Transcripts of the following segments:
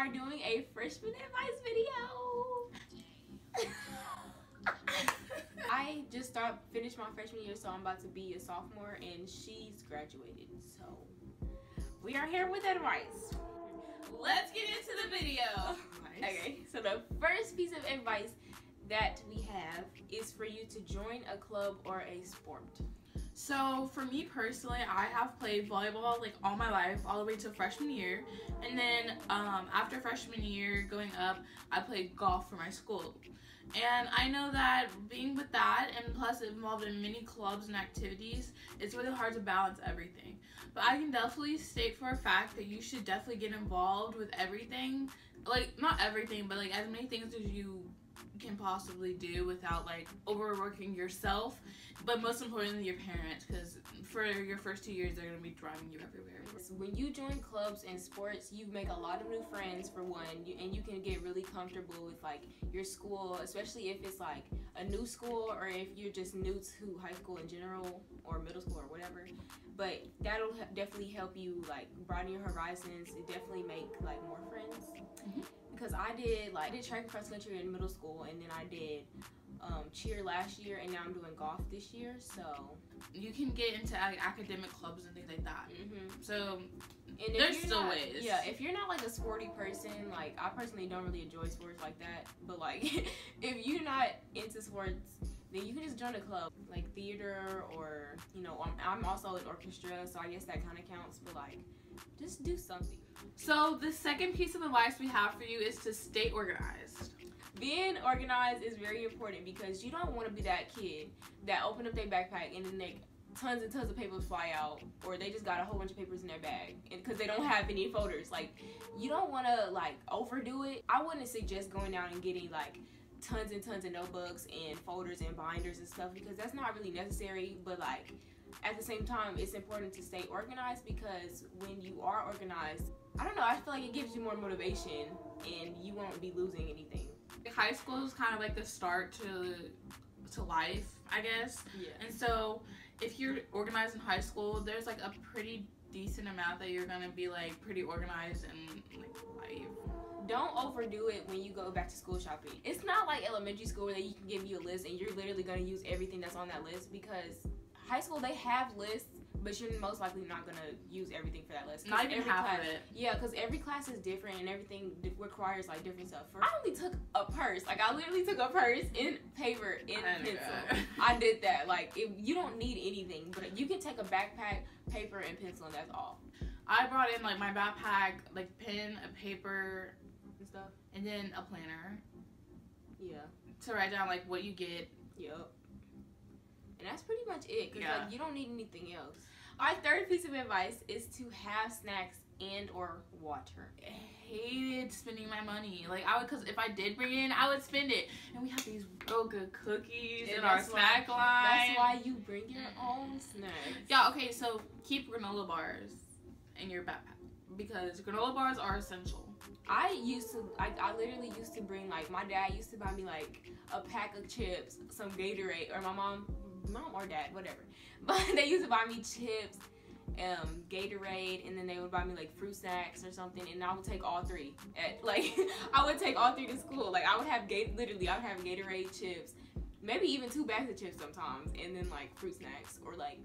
are doing a freshman advice video. I just finished my freshman year, so I'm about to be a sophomore, and she's graduated. So we are here with advice. Let's get into the video. Nice. Okay, so the first piece of advice that we have is for you to join a club or a sport. So for me personally, I have played volleyball like all my life, all the way to freshman year, and then after freshman year going up, I played golf for my school. And I know that being with that, and plus involved in many clubs and activities, it's really hard to balance everything. But I can definitely state for a fact that you should definitely get involved with everything. Like, not everything, but like as many things as you can possibly do without like overworking yourself, but most importantly your parents, because for your first 2 years they're going to be driving you everywhere. When you join clubs and sports, you make a lot of new friends for one, and you can get really comfortable with like your school, especially if it's like a new school or if you're just new to high school in general or middle school or whatever. But that'll definitely help you like broaden your horizons. It definitely make like more friends. Mm-hmm. Because I did track and cross country in middle school, and then I did cheer last year, and now I'm doing golf this year. So you can get into academic clubs and things like that. Mm-hmm. So and there's still ways. Yeah, if you're not like a sporty person, like I personally don't really enjoy sports like that, but like if you're not into sports, then you can just join a club like theater, or you know, I'm also in orchestra, so I guess that kind of counts. But like, just do something. So the second piece of advice we have for you is to stay organized. Being organized is very important, because you don't want to be that kid that open up their backpack and then tons and tons of papers fly out, or they just got a whole bunch of papers in their bag because they don't have any folders. Like, you don't want to like overdo it. I wouldn't suggest going out and getting like tons and tons of notebooks and folders and binders and stuff, because that's not really necessary. But like, at the same time, it's important to stay organized, because when you are organized, I don't know, I feel like it gives you more motivation and you won't be losing anything. High school is kind of like the start to life, I guess. Yeah. And so if you're organized in high school, there's like a pretty decent amount that you're gonna be like pretty organized in like life. Don't overdo it when you go back to school shopping. It's not like elementary school where they can give you a list and you're literally gonna use everything that's on that list, because high school they have lists, but you're most likely not gonna use everything for that list. Not even half of it. Yeah, because every class is different and everything requires like different stuff. I only took a purse. Like, I literally took a purse in paper and pencil. I did that. Like, you don't need anything, but you can take a backpack, paper, and pencil, and that's all. I brought in like my backpack, like pen, a paper, and stuff, and then a planner. Yeah. To write down like what you get. Yep. And that's pretty much it, because like, you don't need anything else. Our third piece of advice is to have snacks and or water. I hated spending my money. Like, because if I did bring it in, I would spend it. And we have these real good cookies in our snack line. That's why you bring your own snacks. Yeah, okay, so keep granola bars in your backpack, because granola bars are essential. I literally used to bring, like, my dad used to buy me like a pack of chips, some Gatorade, or my mom or dad, whatever. But they used to buy me chips, Gatorade, and then they would buy me like fruit snacks or something, and I would take all three. I would take all three to school. Like, I would have Gatorade, chips, maybe even 2 bags of chips sometimes, and then like fruit snacks or like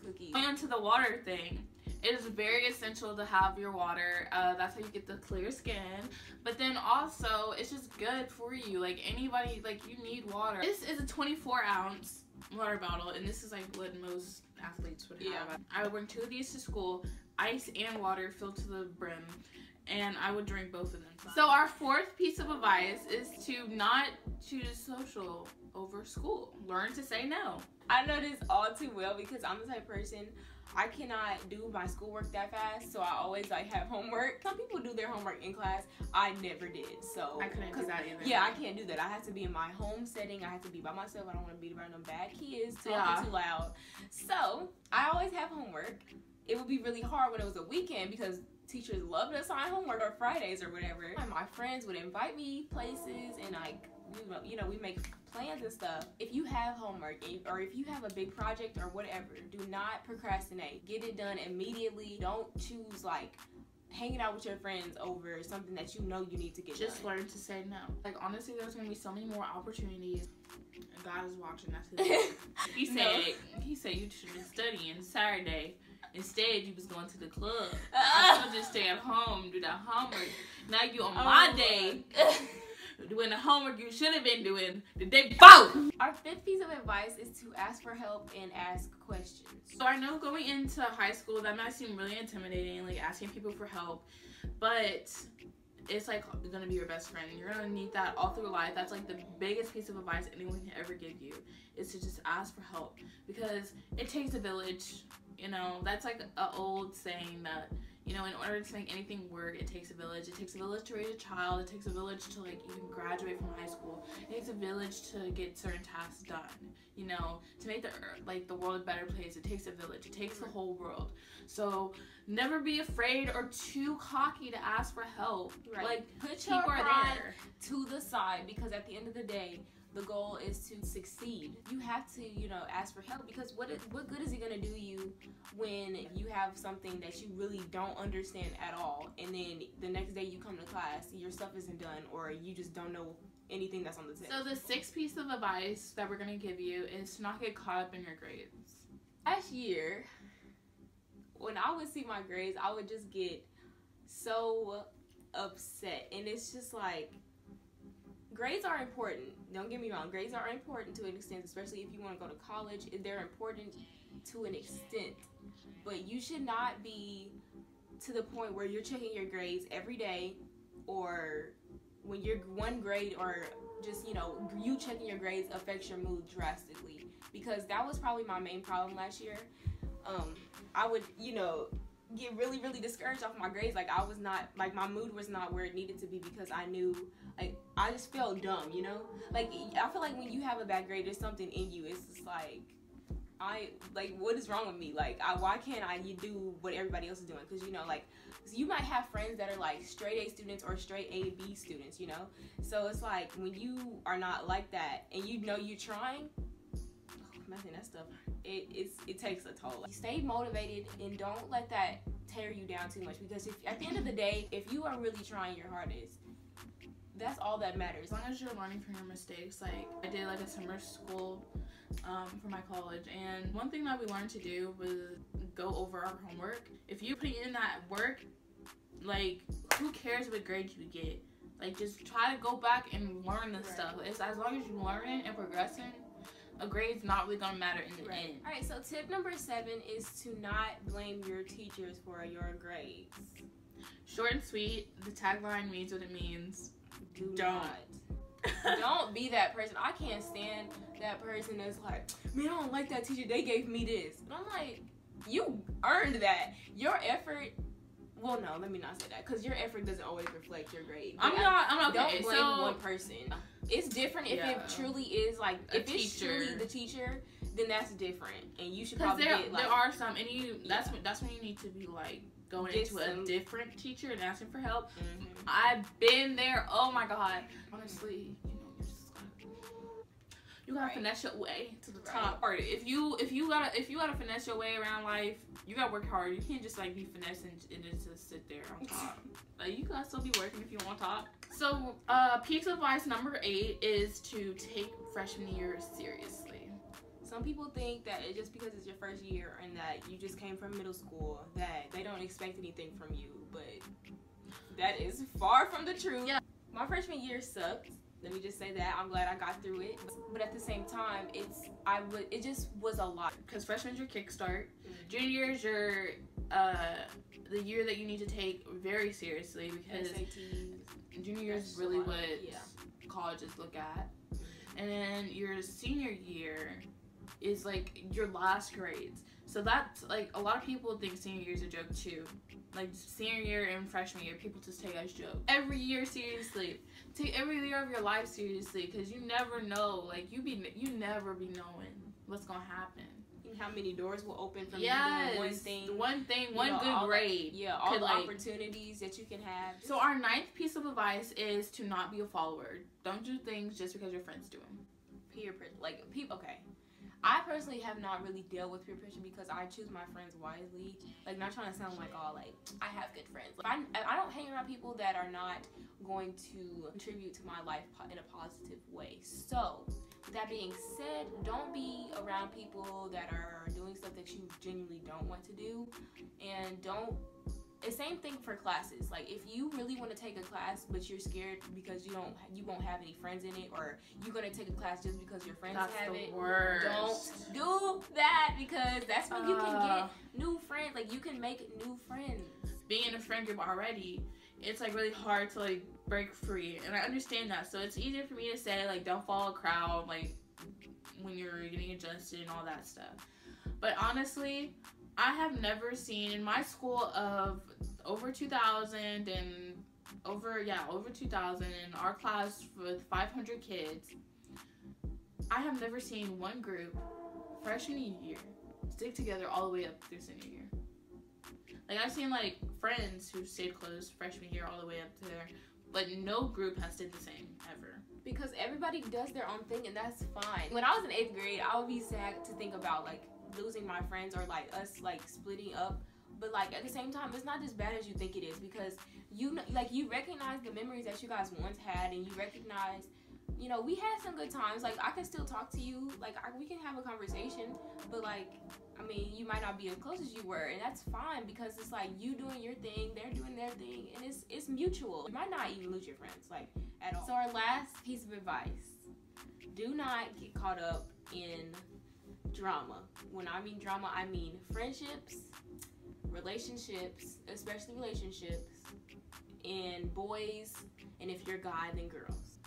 cookies. Going into the water thing, it is very essential to have your water. That's how you get the clear skin. But then also, it's just good for you. Like, anybody, like, you need water. This is a 24-ounce water bottle, and this is like what most athletes would have. Yeah. I would bring 2 of these to school, ice and water filled to the brim, and I would drink both of them. So our fourth piece of advice is to not choose social over school. Learn to say no. I know this all too well, because I'm the type of person, I cannot do my schoolwork that fast, so I always like have homework. Some people do their homework in class. I never did, so I couldn't do that either. Yeah, I can't do that. I have to be in my home setting. I have to be by myself. I don't want to be around them bad kids talking too loud. So I always have homework. It would be really hard when it was a weekend, because teachers love to assign homework, or Fridays or whatever. My friends would invite me places, and like, you know, we make plans and stuff. If you have homework, or if you have a big project or whatever, do not procrastinate. Get it done immediately. Don't choose like hanging out with your friends over something that you know you need to get Just done. learn to say no. Like, honestly, there's gonna be so many more opportunities. And God is watching. That's his. He said you should have been studying Saturday. Instead, you was going to the club. I should just stay at home, do that homework. Now you on my day doing the homework you should have been doing the day before. Our fifth piece of advice is to ask for help and ask questions. So I know going into high school, that might seem really intimidating, like asking people for help, but it's like gonna be your best friend. You're gonna need that all through life. That's like the biggest piece of advice anyone can ever give you, is to just ask for help, because it takes a village. You know, that's like an old saying that, you know, in order to make anything work, it takes a village. It takes a village to raise a child. It takes a village to, like, even graduate from high school. It takes a village to get certain tasks done. You know, to make the world a better place, it takes a village. It takes the whole world. So never be afraid or too cocky to ask for help. Right. Like, put your pride to the side, because at the end of the day, the goal is to succeed. You have to, you know, ask for help, because what good is it going to do you when you have something that you really don't understand at all, and then the next day you come to class, your stuff isn't done, or you just don't know anything that's on the test. So the sixth piece of advice that we're going to give you is to not get caught up in your grades. Last year, when I would see my grades, I would just get so upset, and it's just like, grades are important. Don't get me wrong. Grades are important to an extent, especially if you want to go to college. They're important to an extent. But you should not be to the point where you're checking your grades every day, or when you're one grade, or just, you know, you checking your grades affects your mood drastically. Because that was probably my main problem last year. I would, you know, get really, really discouraged off my grades. Like, I was not, like, my mood was not where it needed to be, because I knew, like, I just felt dumb, you know? Like, I feel like when you have a bad grade, there's something in you. It's just like, what is wrong with me? Like, why can't I do what everybody else is doing? Because, you know, like, you might have friends that are, like, straight A students or straight A, B students, you know? So it's like, when you are not like that, and you know you're trying, imagine that stuff. It takes a toll. Stay motivated and don't let that tear you down too much, because if at the end of the day, if you are really trying your hardest, that's all that matters. As long as you're learning from your mistakes. Like, I did like a summer school for my college, and one thing that we learned to do was go over our homework. If you put in that work, like, who cares what grade you get? Like, just try to go back and learn the stuff. It's as long as you're learning and progressing, a grade's not really gonna matter in the end. Alright, so tip number 7 is to not blame your teachers for your grades. Short and sweet. The tagline means what it means. Don't be that person. I can't stand that person that's like, man, I don't like that teacher, they gave me this. And I'm like, you earned that. Your effort, well, no, let me not say that, because your effort doesn't always reflect your grade. I'm okay. Don't blame one person. It's different if it truly is, like, if it's truly the teacher, then that's different, and you should probably get, like, there are some, and that's when you need to be, like, going into a different teacher and asking for help. Mm-hmm. I've been there. Oh my God. Honestly, you gotta finesse your way to the top. If you gotta finesse your way around life, you gotta work hard. You can't just, like, be finessing and just sit there on top. Like, you gotta still be working if you want top. So, piece of advice number 8 is to take freshman year seriously. Some people think that just because it's your first year and that you just came from middle school, that they don't expect anything from you, but that is far from the truth. Yeah. My freshman year sucked. Let me just say that. I'm glad I got through it. But at the same time, it just was a lot. Because freshman's your kickstart. Mm-hmm. Junior year is your the year that you need to take very seriously, because SATs, junior year is really what colleges look at. And then your senior year is, like, your last grades. So that's, like, a lot of people think senior year is a joke too. Like, senior year and freshman year, people just take as joke. Every year seriously. Take every year of your life seriously, because you never know. Like, you never be knowing what's gonna happen. And how many doors will open from you doing one thing, one good grade. All the opportunities that you can have. So our 9th piece of advice is to not be a follower. Don't do things just because your friends do them. Peer pressure, like, people. Okay, I personally have not really dealt with peer pressure because I choose my friends wisely. Like, not trying to sound like all like I have good friends. Like, I don't hang around people that are not going to contribute to my life in a positive way. So, with that being said, don't be around people that are doing stuff that you genuinely don't want to do, and don't. The same thing for classes. Like, if you really want to take a class but you're scared because you won't have any friends in it, or you're gonna take a class just because your friends have it, don't do that, because that's when you can get new friends. Like, you can make new friends. Being in a friend group already, it's like really hard to like break free, and I understand that. So it's easier for me to say like don't follow a crowd like when you're getting adjusted and all that stuff. But honestly, I have never seen in my school of over 2,000 and over 2,000 in our class with 500 kids, I have never seen one group freshman year stick together all the way up through senior year. Like, I've seen like friends who stayed close freshman year all the way up to there, but no group has stayed the same ever. Because everybody does their own thing, and that's fine. When I was in 8th grade, I would be sad to think about like losing my friends or like us like splitting up, but like at the same time, it's not as bad as you think it is, because you recognize the memories that you guys once had, and you recognize, you know, we had some good times. Like, I can still talk to you, like we can have a conversation, but like, I mean, you might not be as close as you were, and that's fine, because it's like you doing your thing, they're doing their thing, and it's mutual. You might not even lose your friends like at all. So our last piece of advice: do not get caught up in drama. When I mean drama, I mean friendships, relationships, especially relationships, and boys, and if you're a guy, then girls,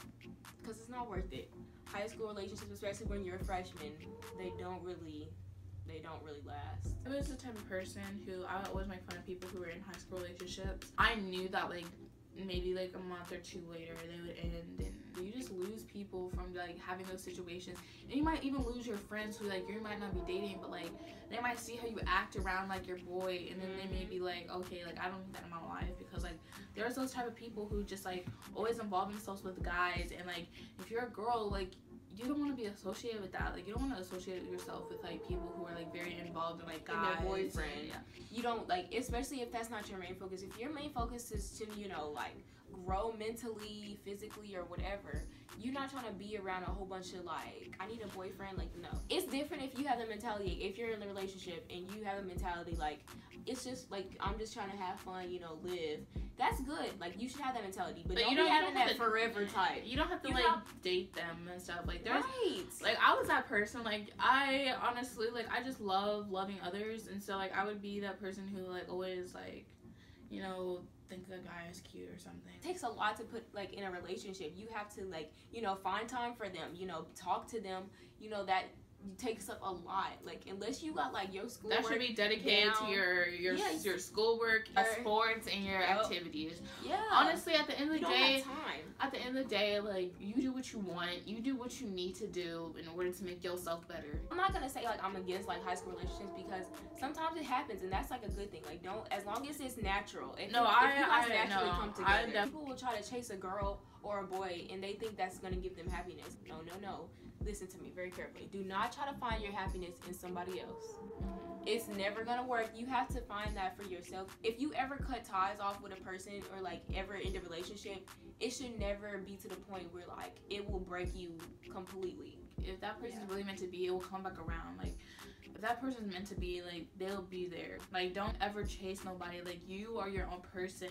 because it's not worth it. High school relationships, especially when you're a freshman, they don't really last. I was the type of person who I always make fun of people who were in high school relationships. I knew that like maybe like a month or two later they would end, and you just lose people from like having those situations. And you might even lose your friends who like you might not be dating, but like they might see how you act around like your boy, and then they may be like, okay, like I don't need that in my life, because like there's those type of people who just like always involve themselves with guys, and like if you're a girl, like you don't want to be associated with that. Like, you don't want to associate yourself with like people who are like very involved in like guys and their boyfriend. Yeah. You don't like, especially if that's not your main focus. If your main focus is to, you know, like grow mentally, physically, or whatever, you're not trying to be around a whole bunch of like, I need a boyfriend. Like, no. It's different if you have the mentality, if you're in a relationship and you have a mentality like, it's just like, I'm just trying to have fun, you know, live. That's good. Like, you should have that mentality, but don't be having that forever type. You don't have to date them and stuff. Like, there's right. Like, I was that person. Like, I honestly, like, I just love loving others, and so like I would be that person who like always like, you know, think the guy is cute or something. It takes a lot to put like in a relationship. You have to like, you know, find time for them, you know, talk to them, you know, that takes up a lot. Like, unless you got like your schoolwork, that should be dedicated to your schoolwork, your sports, and your activities. Yeah. Honestly, at the end of the day, time. At the end of the day, like, you do what you want. You do what you need to do in order to make yourself better. I'm not gonna say like I'm against like high school relationships, because sometimes it happens, and that's like a good thing. Like, don't, as long as it's natural. If you guys naturally come together. People will try to chase a girl or a boy, and they think that's gonna give them happiness. No. Listen to me very carefully. Do not try to find your happiness in somebody else. It's never gonna work. You have to find that for yourself. If you ever cut ties off with a person, or like ever end a relationship, it should never be to the point where like it will break you completely. If that person's really meant to be, it will come back around. Like, if that person's meant to be, like, they'll be there. Like, don't ever chase nobody. Like, you are your own person.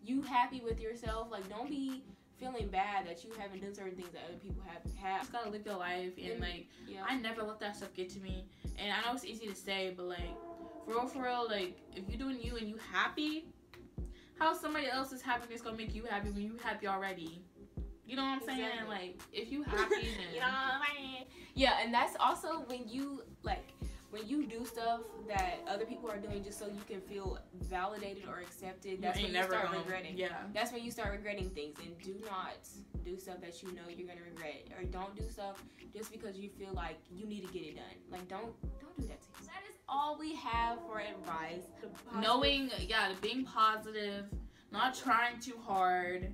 You happy with yourself. Like, don't be feeling bad that you haven't done certain things that other people have. You just gotta live your life, and like, I never let that stuff get to me. And I know it's easy to say, but like, for real, like, if you're doing you and you happy, how somebody else's happiness gonna make you happy when you happy already? You know what I'm saying? Like, if you happy, then you know what I mean? Yeah, and that's also when you do stuff that other people are doing just so you can feel validated or accepted, that's when you start regretting. Yeah. That's when you start regretting things. And do not do stuff that you know you're gonna regret, or don't do stuff just because you feel like you need to get it done. Like, don't do that to you. That is all we have for advice. Being positive, not trying too hard,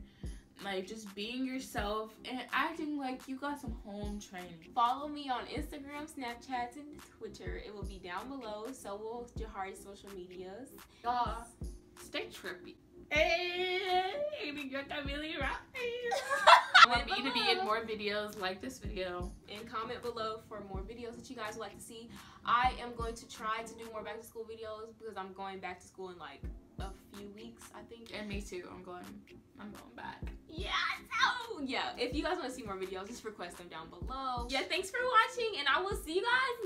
like just being yourself and acting like you got some home training. Follow me on Instagram, Snapchat, and Twitter. It will be down below. So will Jahari's social medias. Y'all, stay trippy. Hey, you got that really right. Want me to be in more videos like this video. And comment below for more videos that you guys would like to see. I am going to try to do more back to school videos because I'm going back to school in like a few weeks, I think. And me too. I'm going back. Yeah, so yeah, if you guys want to see more videos, just request them down below. Yeah, thanks for watching, and I will see you guys